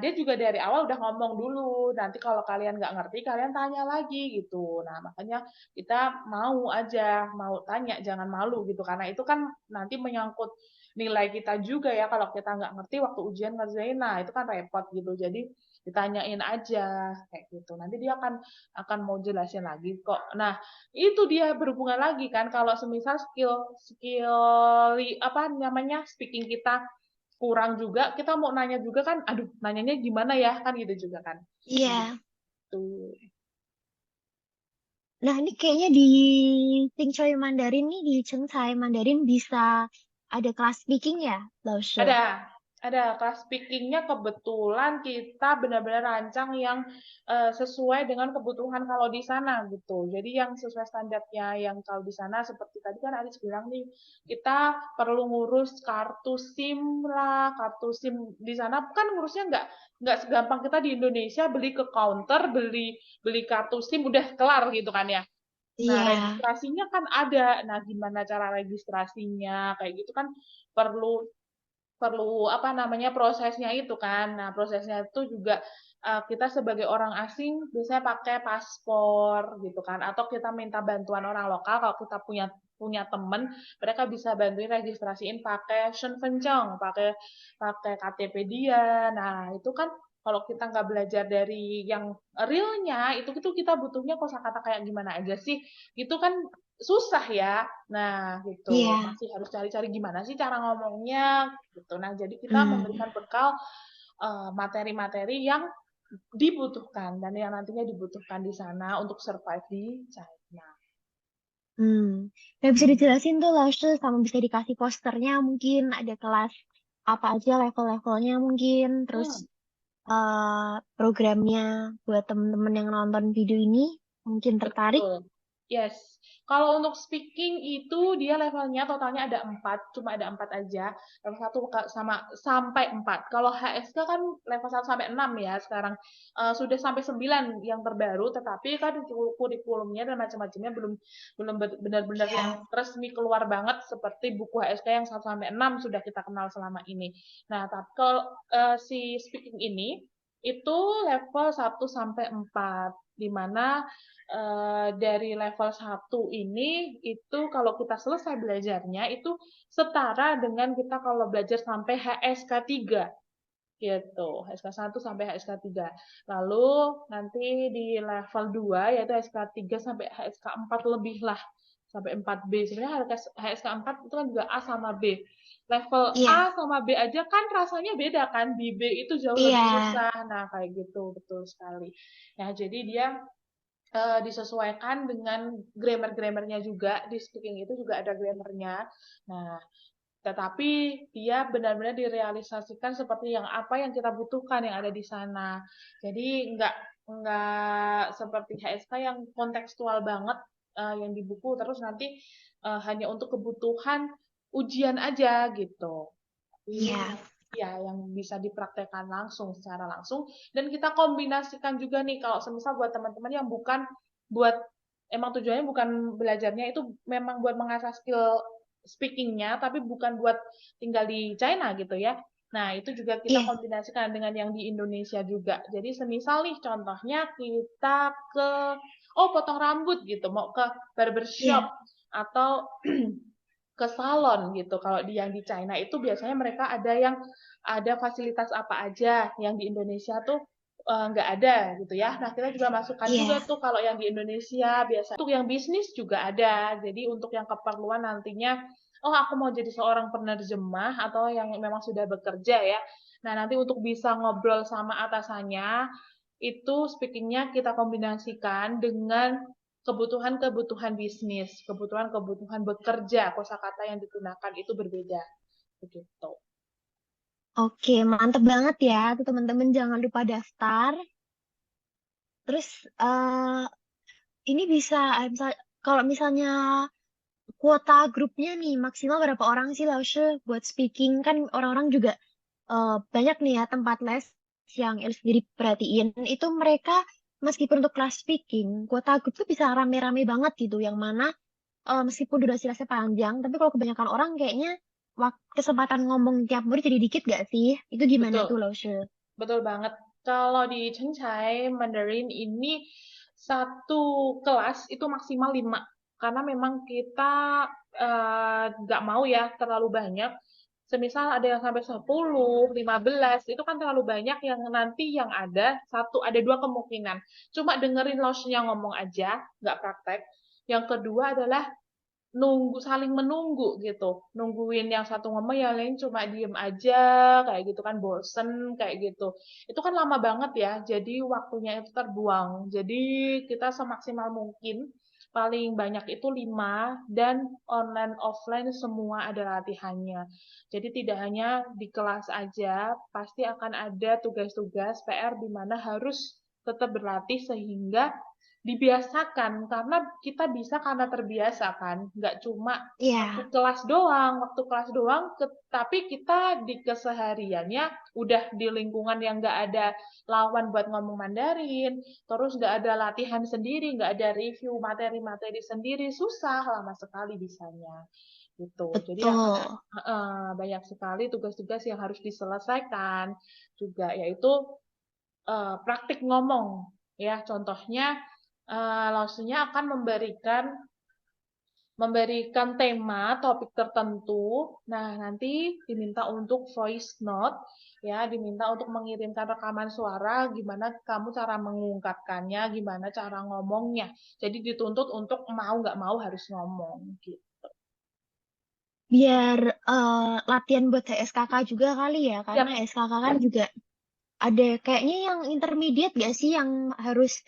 dia juga dari awal udah ngomong dulu, nanti kalau kalian nggak ngerti, kalian tanya lagi gitu. Nah, makanya kita mau aja, mau tanya, jangan malu gitu. Karena itu kan nanti menyangkut nilai kita juga ya, kalau kita nggak ngerti waktu ujian ngerjain, nah itu kan repot gitu. Jadi ditanyain aja kayak gitu. Nanti dia akan mau jelasin lagi kok. Nah, itu dia berhubungan lagi kan kalau semisal skill skill apa namanya speaking kita kurang juga, kita mau nanya juga kan, aduh, nanyanya gimana ya, kan gitu juga kan. Iya. Gitu. Nah, ini kayaknya di Tsingcoy Mandarin nih, di Chengsai Mandarin bisa ada kelas speaking ya, Laushe? Ada, kelas speakingnya kebetulan kita benar-benar rancang yang sesuai dengan kebutuhan kalau di sana gitu. Jadi yang sesuai standarnya yang kalau di sana seperti tadi kan Aris bilang nih, kita perlu ngurus kartu SIM lah, kartu SIM di sana kan ngurusnya nggak segampang kita di Indonesia beli ke counter, beli beli kartu SIM udah kelar gitu kan ya. Nah, Iya. registrasinya kan ada. Nah, gimana cara registrasinya? Kayak gitu kan perlu perlu apa namanya prosesnya itu kan. Nah, prosesnya itu juga kita sebagai orang asing biasanya pakai paspor gitu kan atau kita minta bantuan orang lokal kalau kita punya punya temen mereka bisa bantuin registrasiin pakai Shunfencheong, pakai pakai KTP dia. Nah, itu kan kalau kita nggak belajar dari yang realnya itu kita butuhnya kosakata kayak gimana aja sih itu kan susah ya. Nah, gitu. Iya. Masih harus cari-cari gimana sih cara ngomongnya gitu. Nah, jadi kita Hmm. memberikan bekal materi-materi yang dibutuhkan dan yang nantinya dibutuhkan di sana untuk survive di China. Hmm. Nah, bisa dijelasin tuh Laushe, sama bisa dikasih posternya mungkin ada kelas apa aja level-levelnya mungkin, terus Hmm. programnya buat temen-temen yang nonton video ini mungkin tertarik. Betul. Yes. Kalau untuk speaking itu dia levelnya totalnya ada 4, cuma ada 4 aja. Level 1 sama sampai 4. Kalau HSK kan level 1 sampai 6 ya sekarang. Sudah sampai 9 yang terbaru, tetapi kan kurikulumnya dan macam-macamnya belum belum benar-benar yang Iya. resmi keluar banget seperti buku HSK yang 1 sampai 6 sudah kita kenal selama ini. Nah, tapi kalau si speaking ini itu level 1 sampai 4, di mana dari level 1 ini itu kalau kita selesai belajarnya itu setara dengan kita kalau belajar sampai HSK 3 gitu. HSK 1 sampai HSK 3. Lalu nanti di level 2 yaitu HSK 3 sampai HSK 4 lebih lah sampai 4B. Sebenarnya HSK 4 itu kan juga A sama B. Level Iya. A sama B aja kan rasanya beda kan. Di B itu jauh lebih Iya. susah. Nah, kayak gitu, betul sekali. Nah, jadi dia disesuaikan dengan grammar-grammarnya juga. Di speaking itu juga ada grammarnya. Nah, tetapi dia benar-benar direalisasikan seperti yang apa yang kita butuhkan yang ada di sana. Jadi nggak seperti HSK yang kontekstual banget yang di buku terus nanti hanya untuk kebutuhan ujian aja gitu. Tapi Iya. ya yang bisa dipraktekkan langsung secara langsung dan kita kombinasikan juga nih kalau semisal buat teman-teman yang bukan buat emang tujuannya bukan belajarnya itu memang buat mengasah skill speakingnya tapi bukan buat tinggal di China gitu ya. Nah, itu juga kita Iya. kombinasikan dengan yang di Indonesia juga. Jadi semisal nih contohnya kita ke potong rambut gitu, mau ke barbershop Iya. atau ke salon gitu. Kalau yang di China itu biasanya mereka ada yang ada fasilitas apa aja yang di Indonesia tuh nggak ada gitu ya. Nah, kita juga masukkan juga Iya. tuh kalau yang di Indonesia biasa untuk yang bisnis juga ada. Jadi untuk yang keperluan nantinya, oh aku mau jadi seorang penerjemah atau yang memang sudah bekerja ya. Nah, nanti untuk bisa ngobrol sama atasannya, itu speakingnya kita kombinasikan dengan kebutuhan-kebutuhan bisnis, kebutuhan-kebutuhan bekerja, kosakata yang digunakan itu berbeda. Begitu. Oke, mantep banget ya. Tuh teman-teman jangan lupa daftar. Terus ini bisa, kalau misalnya kuota grupnya nih maksimal berapa orang sih Laushe buat speaking? Kan orang-orang juga banyak nih ya tempat les yang El sendiri perhatiin. Itu mereka meskipun untuk kelas speaking, kuota grup tuh bisa rame-rame banget gitu. Yang mana meskipun durasi lesnya panjang, tapi kalau kebanyakan orang kayaknya kesempatan ngomong tiap murid jadi dikit gak sih? Itu gimana Betul, tuh Laushe? betul banget. Kalau di Chencai Mandarin ini satu kelas itu maksimal 5. Karena memang kita nggak mau ya terlalu banyak. Semisal ada yang sampai 10, 15, itu kan terlalu banyak yang nanti yang ada dua kemungkinan. Cuma dengerin loss-nya ngomong aja, nggak praktek. Yang kedua adalah saling menunggu gitu. Nungguin yang satu ngomong, yang lain cuma diem aja, kayak gitu kan bosen, kayak gitu. Itu kan lama banget ya, jadi waktunya itu terbuang. Jadi kita semaksimal mungkin, paling banyak itu 5, dan online offline semua ada latihannya. Jadi tidak hanya di kelas aja, pasti akan ada tugas-tugas PR di mana harus tetap berlatih sehingga dibiasakan karena kita bisa karena terbiasa kan nggak cuma waktu Iya. kelas doang tapi kita di kesehariannya udah di lingkungan yang nggak ada lawan buat ngomong Mandarin terus nggak ada latihan sendiri nggak ada review materi-materi sendiri susah lama sekali bisanya gitu jadi akan Betul. banyak sekali tugas-tugas yang harus diselesaikan juga yaitu praktik ngomong ya contohnya langsungnya akan memberikan tema topik tertentu. Nah, nanti diminta untuk voice note ya, diminta untuk mengirimkan rekaman suara gimana kamu cara mengungkapkannya, gimana cara ngomongnya. Jadi dituntut untuk mau nggak mau harus ngomong gitu. Biar latihan buat SKK juga kali ya, karena Yap, SKK kan juga ada kayaknya yang intermediate gak sih yang harus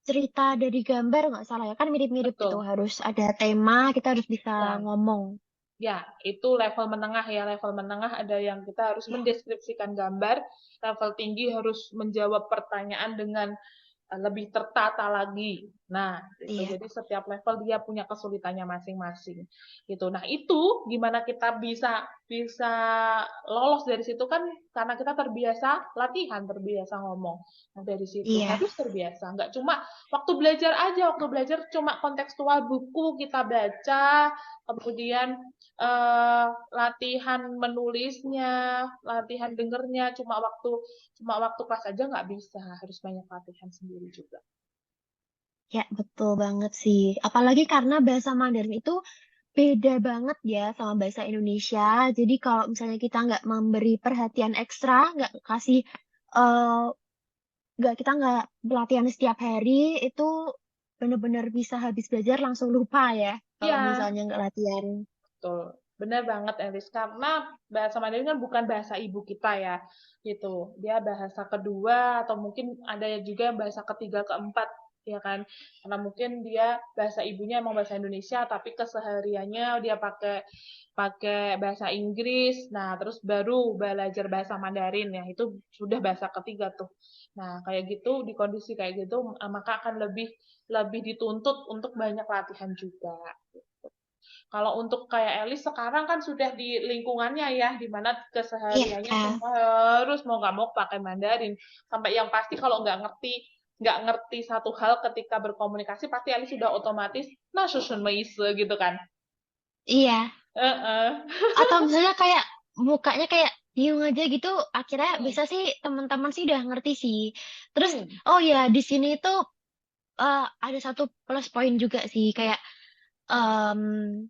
cerita dari gambar nggak salah ya kan mirip-mirip gitu betul. harus ada tema kita harus bisa Ya. ngomong. Ya, itu level menengah ya. Level menengah ada yang kita harus Ya. mendeskripsikan gambar, level tinggi harus menjawab pertanyaan dengan lebih tertata lagi. Nah, itu Iya. jadi setiap level dia punya kesulitannya masing-masing. Gitu. Nah, itu gimana kita bisa bisa lolos dari situ kan karena kita terbiasa latihan, terbiasa ngomong. Nah, dari situ Iya. harus terbiasa. Nggak cuma waktu belajar aja, waktu belajar cuma kontekstual buku kita baca, kemudian latihan menulisnya, latihan dengernya, cuma waktu kelas aja nggak bisa, harus banyak latihan sendiri juga. Ya, betul banget sih. Apalagi karena bahasa Mandarin itu beda banget ya sama bahasa Indonesia. Jadi kalau misalnya kita nggak memberi perhatian ekstra, eh kita nggak pelatihan setiap hari, itu benar-benar bisa habis belajar langsung lupa ya. Kalau Iya, misalnya nggak latihan. betul. Benar banget, Elis. Karena bahasa Mandarin kan bukan bahasa ibu kita ya, gitu. Dia bahasa kedua atau mungkin ada juga yang bahasa ketiga, keempat, ya kan? Karena mungkin dia bahasa ibunya emang bahasa Indonesia, tapi kesehariannya dia pakai pakai bahasa Inggris. Nah, terus baru belajar bahasa Mandarin ya, itu sudah bahasa ketiga tuh. Nah, kayak gitu di kondisi kayak gitu, maka akan lebih lebih dituntut untuk banyak latihan juga. Kalau untuk kayak Elis sekarang kan sudah di lingkungannya ya, di mana kesehariannya Iya. semua harus mau nggak mau pakai Mandarin. Sampai yang pasti kalau nggak ngerti satu hal ketika berkomunikasi, pasti Elis sudah otomatis, nah susun meise gitu kan. Iya. Heeh. Atau misalnya kayak mukanya kayak bingung aja gitu, akhirnya Hmm, bisa sih teman-teman sih udah ngerti sih. Terus, hmm, oh ya, di sini tuh ada satu plus poin juga sih, kayak em,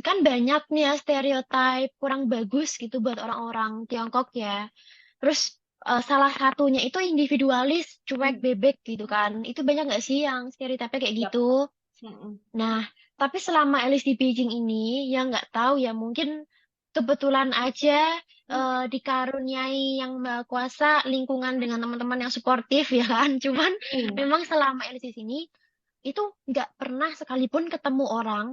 kan banyak nih ya stereotype kurang bagus gitu buat orang-orang Tiongkok ya. Terus salah satunya itu individualis, cuek hmm. bebek gitu kan. Itu banyak nggak sih yang stereotipnya kayak Yap. gitu? Hmm, Nah, tapi selama Alice di Beijing ini, yang nggak tahu ya mungkin kebetulan aja hmm, dikaruniai yang Maha Kuasa lingkungan dengan teman-teman yang suportif ya kan. Cuman hmm. memang selama Alice di sini itu nggak pernah sekalipun ketemu orang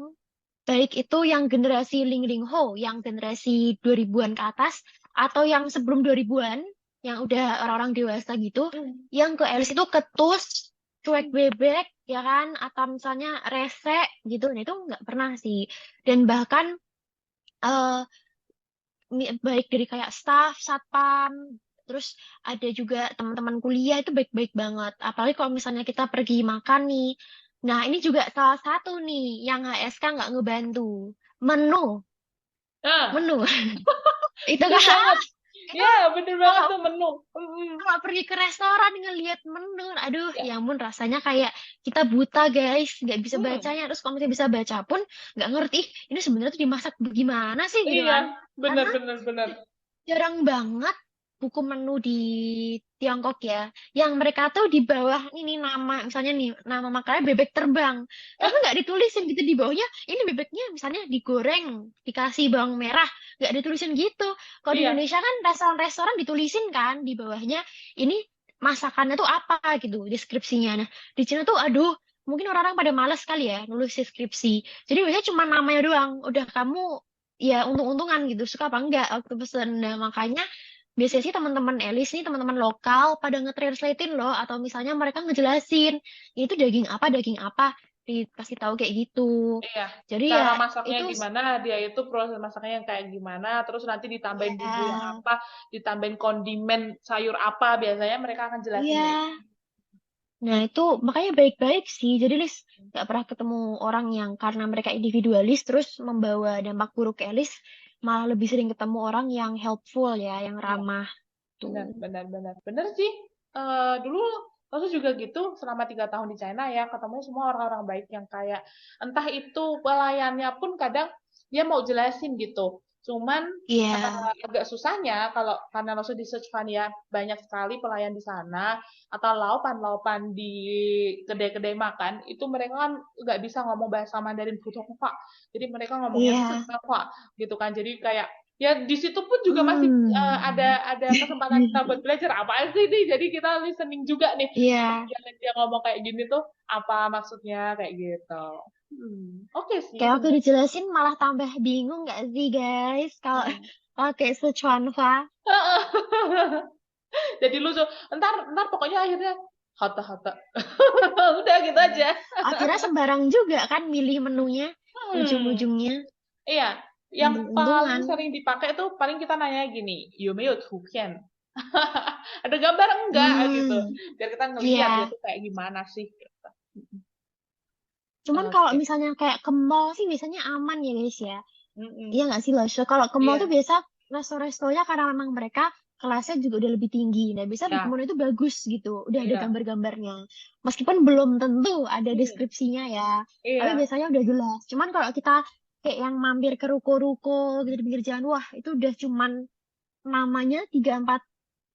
baik itu yang generasi Ling Ling Ho, yang generasi 2000-an ke atas, atau yang sebelum 2000-an, yang udah orang-orang dewasa gitu, Hmm. yang ke Alice itu ketus, cuek bebek, ya kan, atau misalnya rese gitu, nah itu nggak pernah sih. Dan bahkan eh, baik dari kayak staff, satpam, terus ada juga teman-teman kuliah itu baik-baik banget. Apalagi kalau misalnya kita pergi makan nih. Nah, ini juga salah satu nih yang HSK nggak ngebantu. Menu, Nah, menu. Itu bener kan, banget. itu Ya, bener banget kalau tuh menu. Hmm, kalau pergi ke restoran ngelihat menu, aduh, ya. ya ampun rasanya kayak kita buta guys, nggak bisa Hmm. bacanya. Terus kalau misalnya bisa baca pun nggak ngerti, "Ih, ini sebenarnya tuh dimasak gimana sih gitu Iya, kan?" bener Karena bener bener. jarang banget buku menu di Tiongkok ya, yang mereka tuh di bawah ini nama, misalnya nih nama makannya bebek terbang, tapi nggak ditulisin gitu di bawahnya. Ini bebeknya misalnya digoreng, dikasih bawang merah, nggak ditulisin gitu. Kalau di Iya, Indonesia kan restoran-restoran ditulisin kan di bawahnya, ini masakannya tuh apa gitu deskripsinya. Nah, di Cina tuh aduh. Mungkin orang-orang pada malas kali ya nulis deskripsi. Jadi biasanya cuma namanya doang. Udah kamu ya untung-untungan gitu suka apa enggak waktu pesen. Nah, makanya biasanya sih teman-teman Elis nih teman-teman lokal pada nge-translatein loh, atau misalnya mereka ngejelasin ini tuh daging apa dikasih tahu kayak gitu. iya. Jadi ya Cara masaknya itu gimana, dia itu proses masaknya yang kayak gimana, terus nanti ditambahin bumbu yang ya apa, ditambahin kondimen sayur apa, biasanya mereka akan jelasin iya. kayak gitu. Nah itu makanya baik-baik sih. Jadi Lis nggak pernah ketemu orang yang karena mereka individualis terus membawa dampak buruk ke Elis, malah lebih sering ketemu orang yang helpful ya, yang Iya, ramah benar, tuh. benar, benar. Benar sih, dulu aku juga gitu selama 3 tahun di China ya, ketemu semua orang-orang baik yang kayak, entah itu pelayannya pun kadang dia mau jelasin gitu. Cuman Iya, agak susahnya kalau karena langsung di search Fund ya banyak sekali pelayan di sana atau laupan-laupan di kedai-kedai makan itu mereka kan nggak bisa ngomong bahasa Mandarin Putok Pak, jadi mereka ngomongnya iya, Pak gitu kan, jadi kayak Ya di situ pun juga masih Hmm. ada kesempatan kita buat belajar apa sih nih. Jadi kita listening juga nih. Iya, Kemudian dia ngomong kayak gini tuh apa maksudnya kayak gitu. Oke sih kayak waktu sebenarnya. dijelasin malah tambah bingung nggak sih guys? Kalau Hmm. pakai Sichuanhua, Jadi lucu. Ntar pokoknya akhirnya hata-hata. Udah gitu iya. aja. Akhirnya sembarang juga kan milih menunya, Hmm. ujung-ujungnya Iya, yang ambil paling untungan. sering dipakai tuh paling kita nanya gini, 有没有图片? Ada gambar enggak gitu. Hmm, Biar kita ngelihat dia iya. tuh kayak gimana sih gitu. Cuman kalau Oke. misalnya kayak ke mall sih biasanya aman ya guys ya. Iya Mm-mm. nggak sih Lasya? Kalau ke mall tuh Iya, biasa resto-restonya karena memang mereka kelasnya juga udah lebih tinggi. Nah, biasa di ya, kemana itu bagus gitu. Udah ada iya. gambar-gambarnya. Meskipun belum tentu ada Hmm, deskripsinya ya. Tapi iya. biasanya udah jelas. Cuman kalau kita kayak yang mampir ke ruko-ruko gitu di pinggir jalan, wah itu udah cuman namanya 3-4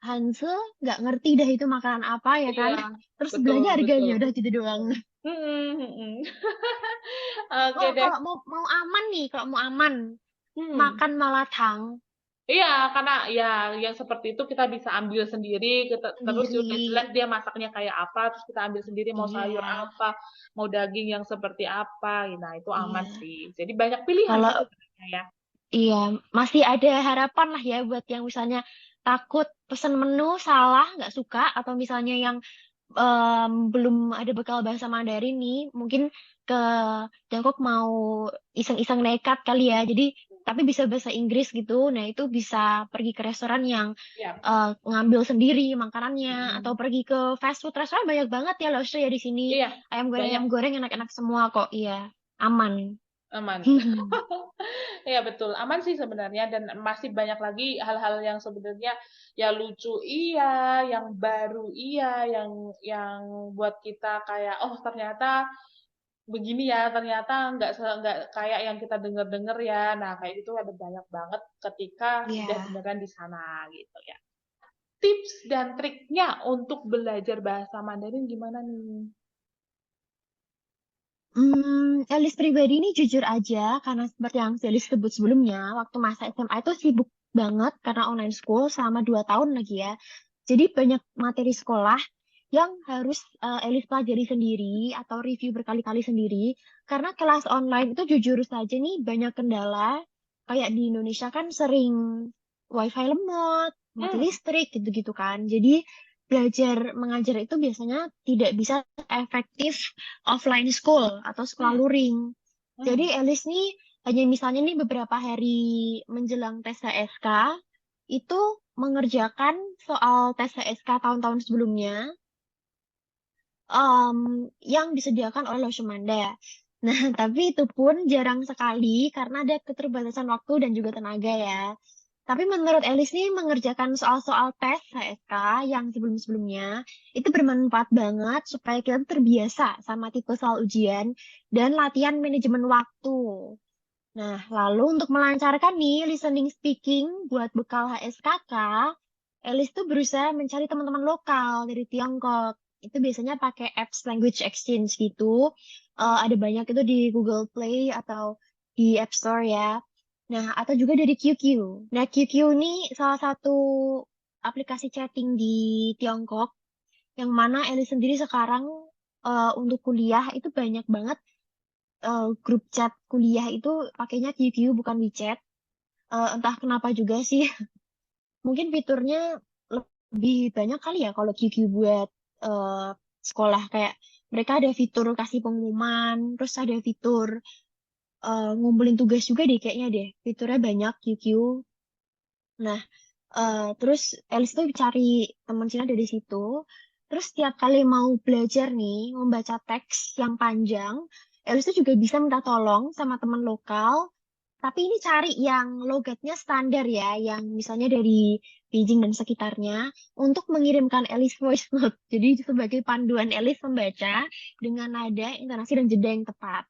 Hanse, nggak ngerti dah itu makanan apa ya kan. Iya, Terus betul, sebelahnya betul. harganya udah gitu doang. Mm-mm, mm-mm. Oke Oh, deh. kalau mau aman nih, kalau mau aman, Hmm. makan malatang Iya, karena ya yang seperti itu kita bisa ambil sendiri, terus sendiri. udah jelas dia masaknya kayak apa, terus kita ambil sendiri mau sayur Iya, apa, mau daging yang seperti apa, nah itu aman iya. sih. Jadi banyak pilihan Kalau sih sebenarnya ya. iya, masih ada harapan lah ya buat yang misalnya takut pesen menu salah, nggak suka, atau misalnya yang belum ada bekal bahasa Mandarin nih, mungkin ke Tiongkok mau iseng-iseng nekat kali ya. Jadi, tapi bisa bahasa Inggris gitu. Nah, itu bisa pergi ke restoran yang Ya. ngambil sendiri makanannya, atau Mm-mm. pergi ke fast food restoran banyak banget ya loh ya di sini. Iya, banyak Ayam goreng enak-enak semua kok. Iya, aman. aman. Iya betul, aman sih sebenarnya dan masih banyak lagi hal-hal yang sebenarnya ya lucu iya, yang baru iya, yang buat kita kayak oh ternyata begini ya, ternyata nggak kayak yang kita dengar-dengar ya. Nah, kayak itu ada banyak banget ketika udah Iya. beneran di sana gitu ya. Tips dan triknya untuk belajar bahasa Mandarin gimana nih? Elis pribadi ini jujur aja, karena seperti yang Elis sebut sebelumnya, waktu masa SMA itu sibuk banget karena online school selama 2 tahun lagi ya. Jadi banyak materi sekolah yang harus Elis pelajari sendiri atau review berkali-kali sendiri. Karena kelas online itu jujur saja nih banyak kendala. Kayak di Indonesia kan sering wifi lemot, mati Hmm, listrik gitu-gitu kan. Jadi belajar mengajar itu biasanya tidak bisa efektif offline school atau sekolah hmm, luring. Jadi hmm, Elis nih hanya misalnya nih beberapa hari menjelang tes HSK itu mengerjakan soal tes HSK tahun-tahun sebelumnya em, yang disediakan oleh Loshimanda. Nah, tapi itu pun jarang sekali karena ada keterbatasan waktu dan juga tenaga ya. Tapi menurut Elis nih mengerjakan soal-soal tes HSK yang sebelum-sebelumnya itu bermanfaat banget supaya kita tuh terbiasa sama tipe soal ujian dan latihan manajemen waktu. Nah, lalu untuk melancarkan nih listening speaking buat bekal HSKK, Elis tuh berusaha mencari teman-teman lokal dari Tiongkok. Itu biasanya pakai apps language exchange gitu. Ada banyak itu di Google Play atau di App Store ya. Nah, atau juga dari QQ. Nah, QQ ini salah satu aplikasi chatting di Tiongkok yang mana Elis sendiri sekarang untuk kuliah itu banyak banget grup chat kuliah itu pakainya QQ bukan WeChat. Entah kenapa juga sih. Mungkin fiturnya lebih banyak kali ya kalau QQ buat eh, sekolah. Kayak mereka ada fitur kasih pengumuman, terus ada fitur ngumpulin tugas juga deh kayaknya deh. Fiturnya banyak QQ. Nah, terus Elis tuh cari teman Cina dari situ. Terus setiap kali mau belajar nih, membaca teks yang panjang, Elis tuh juga bisa minta tolong sama teman lokal. Tapi ini cari yang logatnya standar ya, yang misalnya dari Beijing dan sekitarnya, untuk mengirimkan Elis voice note. Jadi sebagai panduan Elis membaca dengan nada, intonasi, dan jeda yang tepat.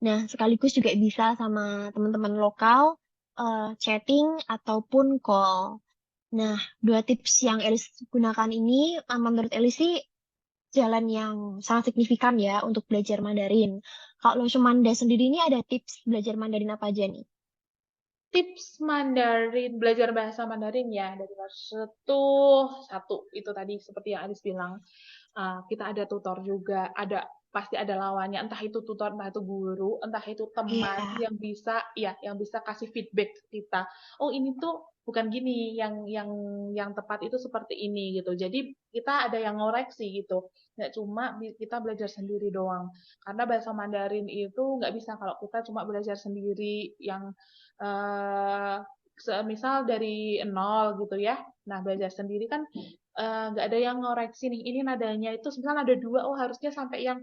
Nah, sekaligus juga bisa sama teman-teman lokal, chatting ataupun call. Nah, dua tips yang Elis gunakan ini, menurut Elis sih jalan yang sangat signifikan ya untuk belajar Mandarin. Kalau Sumanda sendiri ini ada tips belajar Mandarin apa aja nih? tips Mandarin, belajar bahasa Mandarin ya dari kelas satu itu tadi seperti yang Alis bilang. Kita ada tutor juga, pasti ada lawannya, entah itu tutor, entah itu guru, entah itu teman Iya, yang bisa kasih feedback ke kita. Oh, ini tuh bukan gini, yang tepat itu seperti ini gitu. Jadi kita ada yang ngoreksi gitu. Nggak cuma kita belajar sendiri doang. Karena bahasa Mandarin itu nggak bisa kalau kita cuma belajar sendiri yang eh, semisal dari nol gitu ya. Nah, belajar sendiri kan nggak ada yang ngoreksi nih, ini nadanya itu misalnya ada dua, oh harusnya sampai yang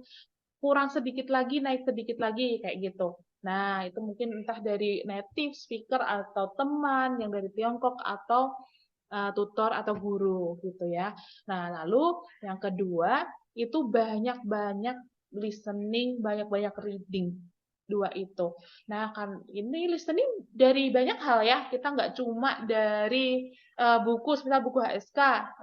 kurang sedikit lagi, naik sedikit lagi, kayak gitu. Nah, itu mungkin entah dari native speaker atau teman yang dari Tiongkok atau tutor atau guru gitu ya. Nah, lalu yang kedua itu banyak-banyak listening, banyak-banyak reading. Dua itu. Nah, kan ini listening dari banyak hal ya. Kita nggak cuma dari buku, misal buku HSK.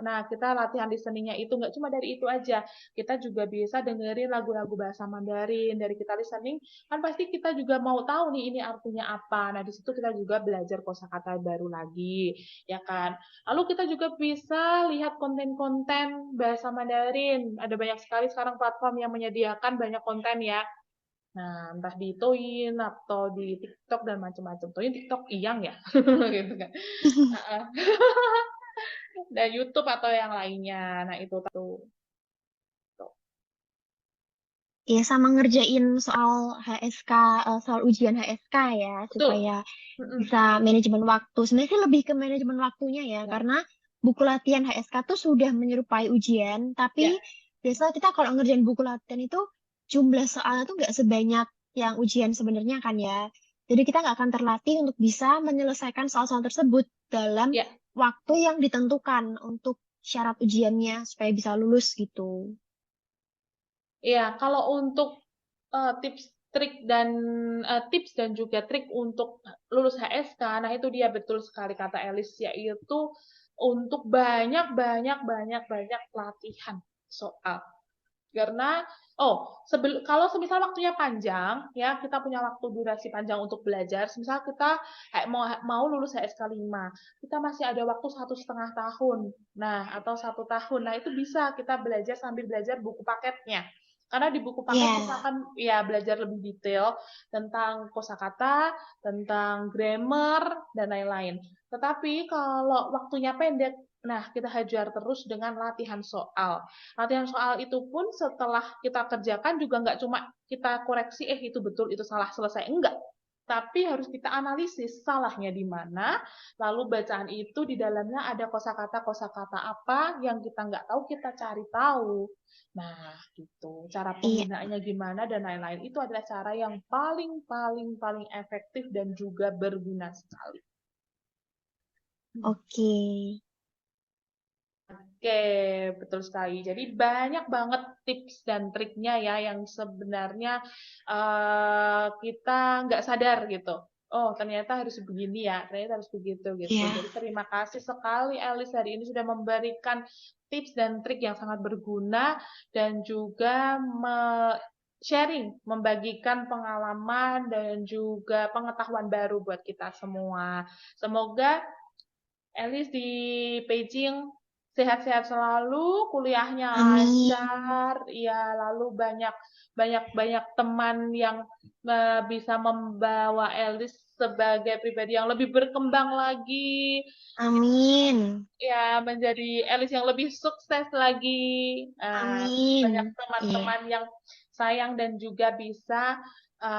Nah, kita latihan listeningnya itu nggak cuma dari itu aja. Kita juga bisa dengerin lagu-lagu bahasa Mandarin. Dari kita listening, kan pasti kita juga mau tahu nih ini artinya apa. Nah, di situ kita juga belajar kosakata baru lagi, ya kan? Lalu kita juga bisa lihat konten-konten bahasa Mandarin. Ada banyak sekali sekarang platform yang menyediakan banyak konten ya. Nah, entah di Douyin atau di TikTok dan macam-macam. Douyin, TikTok, Iyang ya, gitu kan. Heeh. Dan YouTube atau yang lainnya. Nah, itu tuh. ya sama ngerjain soal HSK, soal ujian HSK ya, Betul. supaya Mm-mm. bisa manajemen waktu. Sebenarnya sih lebih ke manajemen waktunya ya, Ya, karena buku latihan HSK tuh sudah menyerupai ujian, tapi ya. biasanya kita kalau ngerjain buku latihan itu jumlah soalnya tuh nggak sebanyak yang ujian sebenarnya kan ya. Jadi kita nggak akan terlatih untuk bisa menyelesaikan soal-soal tersebut dalam Ya, waktu yang ditentukan untuk syarat ujiannya supaya bisa lulus gitu. ya. Kalau untuk tips tips dan juga trik untuk lulus HSK, nah itu dia betul sekali kata Elis, yaitu untuk banyak banyak banyak banyak latihan soal. Karena kalau semisal waktunya panjang, ya kita punya waktu durasi panjang untuk belajar. Semisal kita mau lulus HSK 5, kita masih ada waktu 1,5 tahun, nah atau 1 tahun. Nah itu bisa kita belajar sambil belajar buku paketnya. Karena di buku paket kita Ya, akan ya belajar lebih detail tentang kosakata, tentang grammar dan lain-lain. Tetapi kalau waktunya pendek, nah kita hajar terus dengan latihan soal. Latihan soal itu pun setelah kita kerjakan juga nggak cuma kita koreksi, itu betul, itu salah, selesai. Enggak. Tapi harus kita analisis salahnya di mana, lalu bacaan itu di dalamnya ada kosakata-kosakata apa yang kita nggak tahu, kita cari tahu. Nah, gitu. Cara iya, penggunaannya gimana dan lain-lain. Itu adalah cara yang paling, paling, paling efektif dan juga berguna sekali. oke. Oke, betul sekali. Jadi banyak banget tips dan triknya ya yang sebenarnya kita nggak sadar gitu. Oh, ternyata harus begini ya, ternyata harus begitu gitu. Iya. Jadi terima kasih sekali Elis hari ini sudah memberikan tips dan trik yang sangat berguna dan juga sharing, membagikan pengalaman dan juga pengetahuan baru buat kita semua. Semoga Elis di Beijing sehat-sehat selalu, kuliahnya Amin. lancar, ya lalu banyak banyak banyak teman yang bisa membawa Elis sebagai pribadi yang lebih berkembang lagi, Amin. ya menjadi Elis yang lebih sukses lagi. Banyak Amin. Iya. teman-teman yang sayang dan juga bisa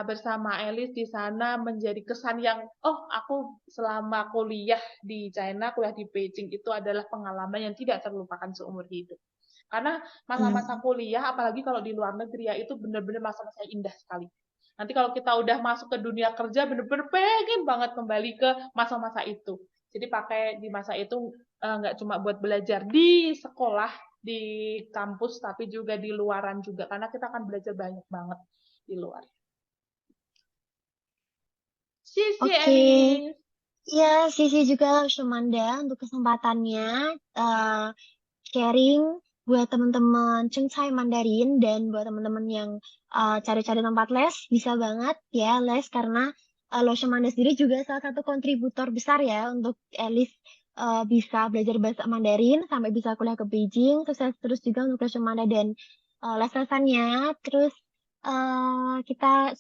bersama Elis di sana menjadi kesan yang, oh aku selama kuliah di China, kuliah di Beijing itu adalah pengalaman yang tidak terlupakan seumur hidup. Karena masa-masa Hmm. kuliah, apalagi kalau di luar negeri ya, itu benar-benar masa-masa yang indah sekali. Nanti kalau kita udah masuk ke dunia kerja, benar-benar pengen banget kembali ke masa-masa itu. Jadi pakai di masa itu nggak cuma buat belajar di sekolah, di kampus, tapi juga di luaran juga. Karena kita akan belajar banyak banget di luar. Sisi Oke. Elis. Ya, Sisi juga Shumanda untuk kesempatannya eh, sharing buat teman-teman Cengcai Mandarin dan buat teman-teman yang cari-cari tempat les bisa banget ya les karena Lo Shimanda sendiri juga salah satu kontributor besar ya untuk Alice bisa belajar bahasa Mandarin sampai bisa kuliah ke Beijing. Sukses terus juga untuk Lo Shimanda dan les-lesannya. Terus kita